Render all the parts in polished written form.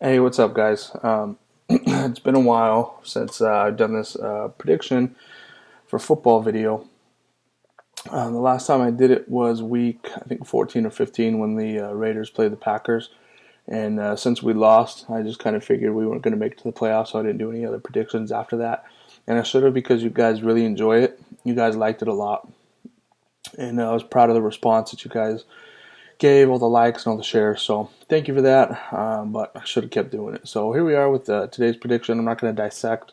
Hey, what's up, guys? It's been a while since I've done this prediction for football video. The last time I did it was week, I think 14 or 15 when the Raiders played the Packers. And since we lost, I just kind of figured we weren't going to make it to the playoffs, so I didn't do any other predictions after that. And I should have because you guys really enjoy it. You guys liked it a lot. And I was proud of the response that you guys gave, all the likes and all the shares. So thank you for that. But I should have kept doing it. So here we are with today's prediction. I'm not going to dissect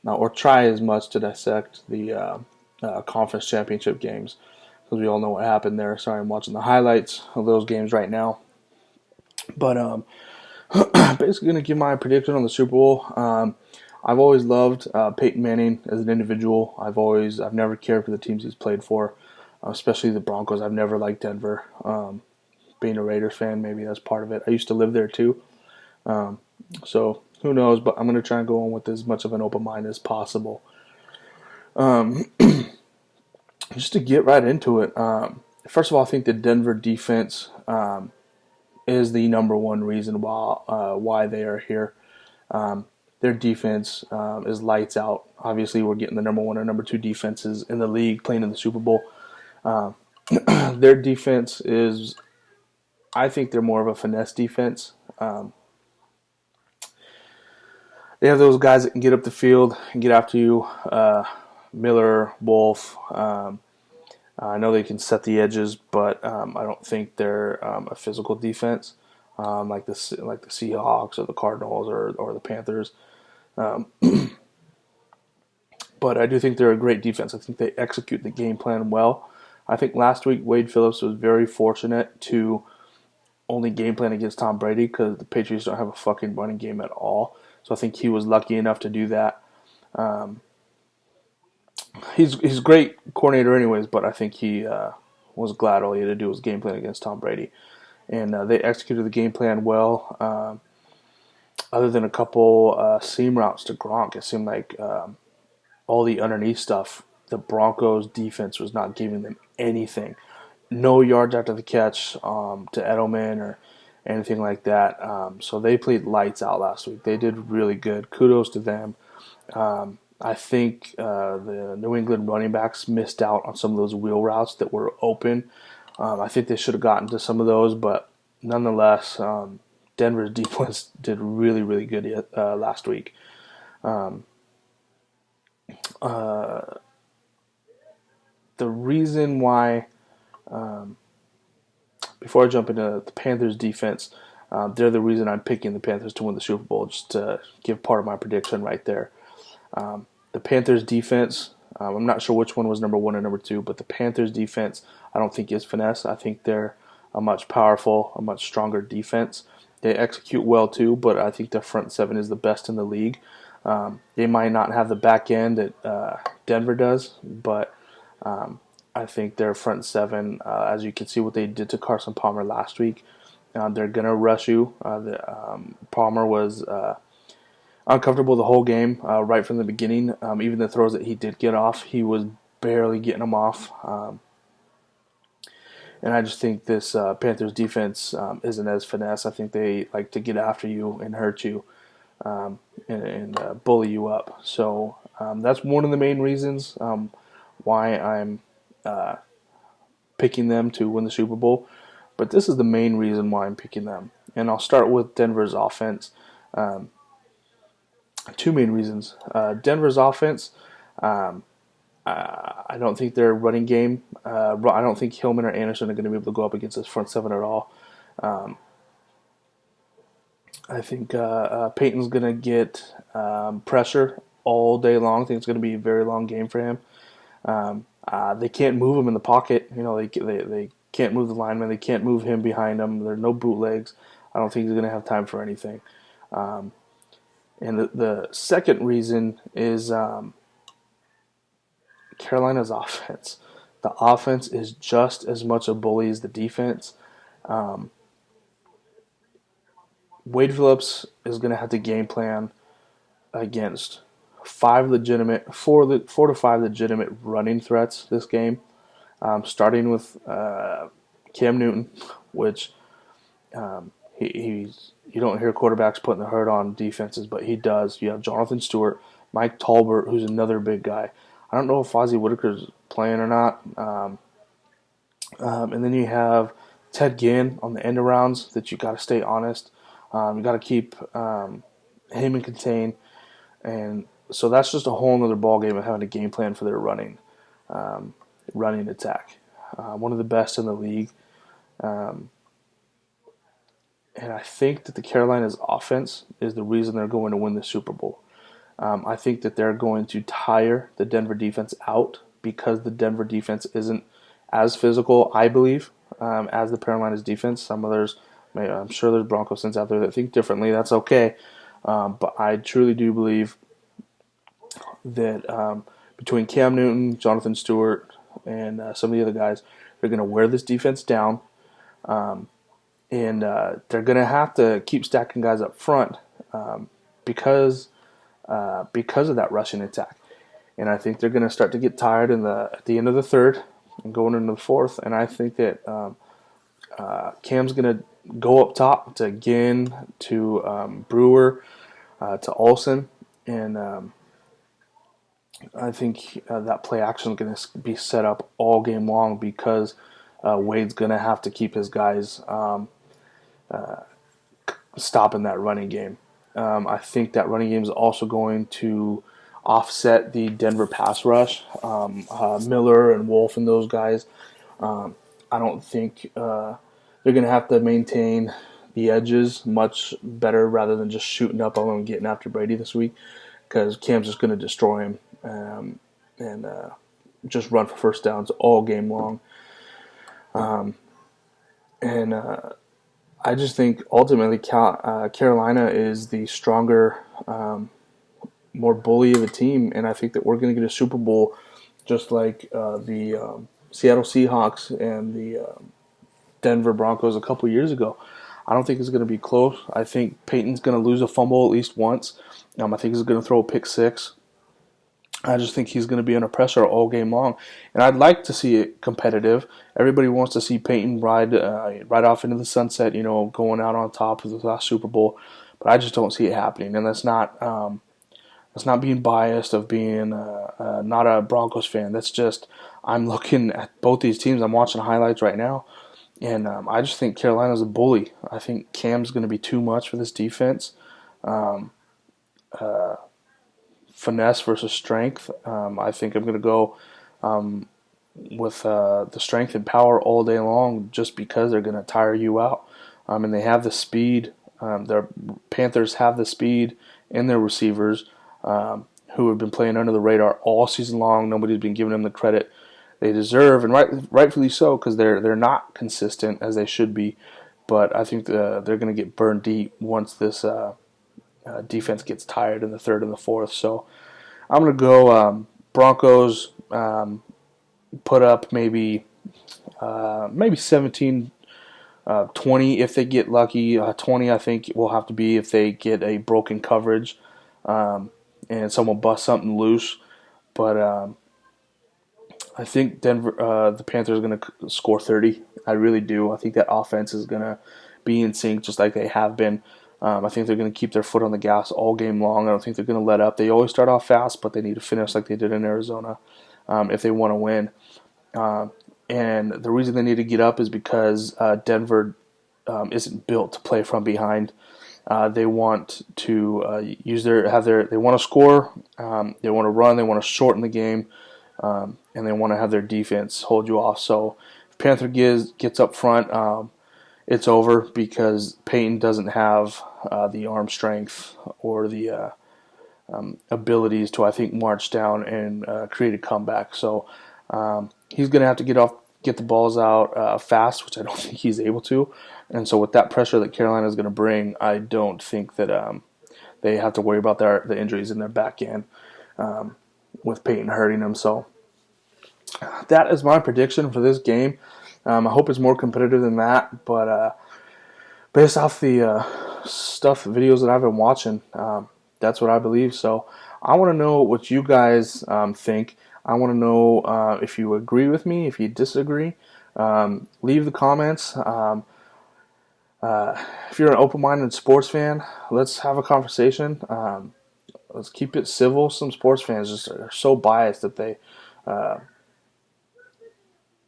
or try as much to dissect the conference championship games because we all know what happened there. Sorry, I'm watching the highlights of those games right now. But basically going to give my prediction on the Super Bowl. I've always loved Peyton Manning as an individual. I've never cared for the teams he's played for, especially the Broncos. I've never liked Denver. Being a Raiders fan, maybe that's part of it. I used to live there too. So who knows, but I'm going to try and go on with as much of an open mind as possible. Just to get right into it, first of all, I think the Denver defense is the number one reason why they are here. Their defense is lights out. Obviously, we're getting the number one or number two defenses in the league playing in the Super Bowl. Their defense is, I think they're more of a finesse defense. They have those guys that can get up the field and get after you. Miller, Wolf. I know they can set the edges, but I don't think they're a physical defense like the Seahawks or the Cardinals or the Panthers. But I do think they're a great defense. I think they execute the game plan well. I think last week Wade Phillips was very fortunate to only game plan against Tom Brady because the Patriots don't have a fucking running game at all. So I think he was lucky enough to do that. He's a great coordinator anyways, but I think he was glad all he had to do was game plan against Tom Brady. And they executed the game plan well. Other than a couple seam routes to Gronk, it seemed like all the underneath stuff, the Broncos defense was not giving them anything. No yards after the catch to Edelman or anything like that. So they played lights out last week. They did really good. Kudos to them. I think the New England running backs missed out on some of those wheel routes that were open. I think they should have gotten to some of those, but nonetheless, Denver's defense did really, really good last week. The reason why, before I jump into the Panthers defense, they're the reason I'm picking the Panthers to win the Super Bowl, just to give part of my prediction right there. The Panthers defense, I'm not sure which one was number one or number two, but the Panthers defense I don't think is finesse. I think they're a much stronger defense. They execute well too, but I think their front seven is the best in the league. They might not have the back end that Denver does, but I think their front seven, as you can see what they did to Carson Palmer last week, they're going to rush you. Palmer was uncomfortable the whole game right from the beginning. Even the throws that he did get off, he was barely getting them off. And I just think this Panthers defense isn't as finesse. I think they like to get after you and hurt you and bully you up. So that's one of the main reasons why I'm picking them to win the Super Bowl. But this is the main reason why I'm picking them. And I'll start with Denver's offense. Two main reasons. Denver's offense, I don't think their running game, I don't think Hillman or Anderson are going to be able to go up against this front seven at all. I think Peyton's going to get pressure all day long. I think it's going to be a very long game for him. They can't move him in the pocket. You know, they can't move the lineman. They can't move him behind them. There are no bootlegs. I don't think he's going to have time for anything. And the second reason is Carolina's offense. The offense is just as much a bully as the defense. Wade Phillips is going to have to game plan against four to five legitimate running threats this game, starting with Cam Newton, which You don't hear quarterbacks putting the hurt on defenses, but he does. You have Jonathan Stewart, Mike Tolbert, who's another big guy. I don't know if Fozzie Whitaker's playing or not. And then you have Ted Ginn on the end arounds that you got to stay honest. You got to keep him in contain, and so that's just a whole other ballgame of having a game plan for their running attack. One of the best in the league, and I think that the Carolinas offense is the reason they're going to win the Super Bowl. I think that they're going to tire the Denver defense out because the Denver defense isn't as physical, I believe, as the Carolinas defense. I'm sure there's Broncos fans out there that think differently. That's okay. But I truly do believe that between Cam Newton, Jonathan Stewart, and some of the other guys, they're going to wear this defense down. And they're going to have to keep stacking guys up front because of that rushing attack. And I think they're going to start to get tired at the end of the third and going into the fourth. And I think that Cam's going to go up top to Ginn, to Brewer, to Olsen, and I think that play action is going to be set up all game long because Wade's going to have to keep his guys stopping that running game. I think that running game is also going to offset the Denver pass rush. Miller and Wolf and those guys. I don't think they're going to have to maintain the edges much better rather than just shooting up on them and getting after Brady this week because Cam's just going to destroy him and just run for first downs all game long. I just think ultimately Carolina is the stronger, more bully of a team, and I think that we're going to get a Super Bowl just like the Seattle Seahawks and the Denver Broncos a couple years ago. I don't think it's going to be close. I think Peyton's going to lose a fumble at least once. I think he's going to throw a pick six. I just think he's going to be under pressure all game long. And I'd like to see it competitive. Everybody wants to see Peyton ride off into the sunset, going out on top of the last Super Bowl. But I just don't see it happening. And that's not being biased of being not a Broncos fan. That's just I'm looking at both these teams. I'm watching highlights right now. And I just think Carolina's a bully. I think Cam's going to be too much for this defense. Finesse versus strength. I think I'm going to go with the strength and power all day long just because they're going to tire you out. And they have the speed. Their Panthers have the speed in their receivers who have been playing under the radar all season long. Nobody's been giving them the credit they deserve, and rightfully so, because they're not consistent as they should be. But I think they're going to get burned deep once this defense gets tired in the third and the fourth. So I'm going to go Broncos. Put up maybe 17-20 if they get lucky. 20 I think will have to be if they get a broken coverage and someone busts something loose. But I think the Panthers are going to score 30. I really do. I think that offense is going to be in sync just like they have been. I think they're going to keep their foot on the gas all game long. I don't think they're going to let up. They always start off fast, but they need to finish like they did in Arizona if they want to win. And the reason they need to get up is because Denver isn't built to play from behind. They want to they want to score, they want to run, they want to shorten the game, and they want to have their defense hold you off. So if Panther gets up front, it's over because Peyton doesn't have the arm strength or the abilities to, I think, march down and create a comeback. So he's going to have to get the balls out fast, which I don't think he's able to. And so with that pressure that Carolina is going to bring, I don't think that they have to worry about the injuries in their back end with Peyton hurting them. So that is my prediction for this game. I hope it's more competitive than that, but based off the videos that I've been watching, that's what I believe. So I want to know what you guys think. I want to know if you agree with me, if you disagree. Leave the comments. if you're an open-minded sports fan, let's have a conversation. Let's keep it civil. Some sports fans just are so biased that they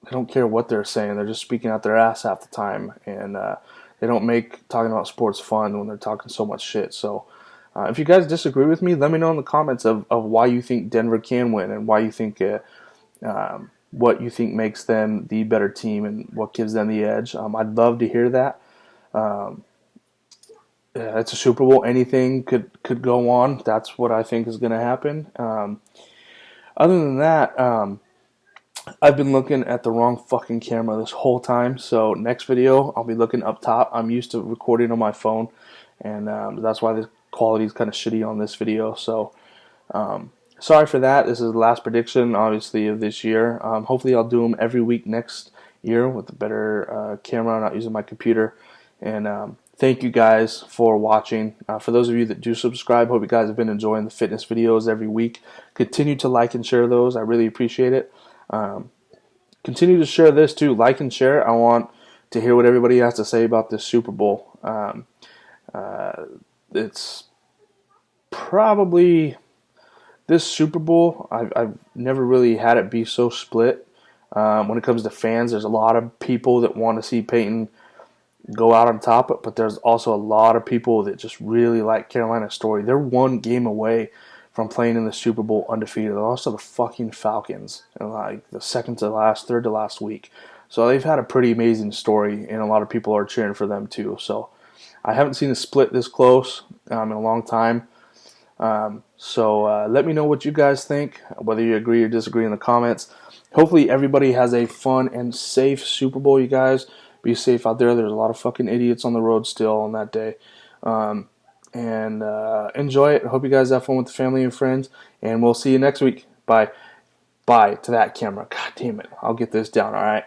don't care what they're saying. They're just speaking out their ass half the time, and they don't make talking about sports fun when they're talking so much shit. So if you guys disagree with me, let me know in the comments of why you think Denver can win and why you think what you think makes them the better team and what gives them the edge. I'd love to hear that. It's a Super Bowl. Anything could go on. That's what I think is going to happen. Other than that, I've been looking at the wrong fucking camera this whole time. So next video, I'll be looking up top. I'm used to recording on my phone, and that's why the quality is kind of shitty on this video. So sorry for that. This is the last prediction, obviously, of this year. Hopefully, I'll do them every week next year with a better camera, not using my computer. And thank you guys for watching. For those of you that do subscribe, hope you guys have been enjoying the fitness videos every week. Continue to like and share those. I really appreciate it. Continue to share this too. Like and share. I want to hear what everybody has to say about this Super Bowl. It's probably this Super Bowl. I've never really had it be so split. When it comes to fans, there's a lot of people that want to see Peyton go out on top, but there's also a lot of people that just really like Carolina's story. They're one game away from playing in the Super Bowl undefeated. They're also the fucking Falcons, and like the second to last, third to last week. So they've had a pretty amazing story, and a lot of people are cheering for them too. So I haven't seen a split this close in a long time. So let me know what you guys think, whether you agree or disagree in the comments. Hopefully everybody has a fun and safe Super Bowl, you guys. Be safe out there. There's a lot of fucking idiots on the road still on that day. And enjoy it. I hope you guys have fun with the family and friends. And we'll see you next week. Bye. Bye to that camera. God damn it. I'll get this down, all right?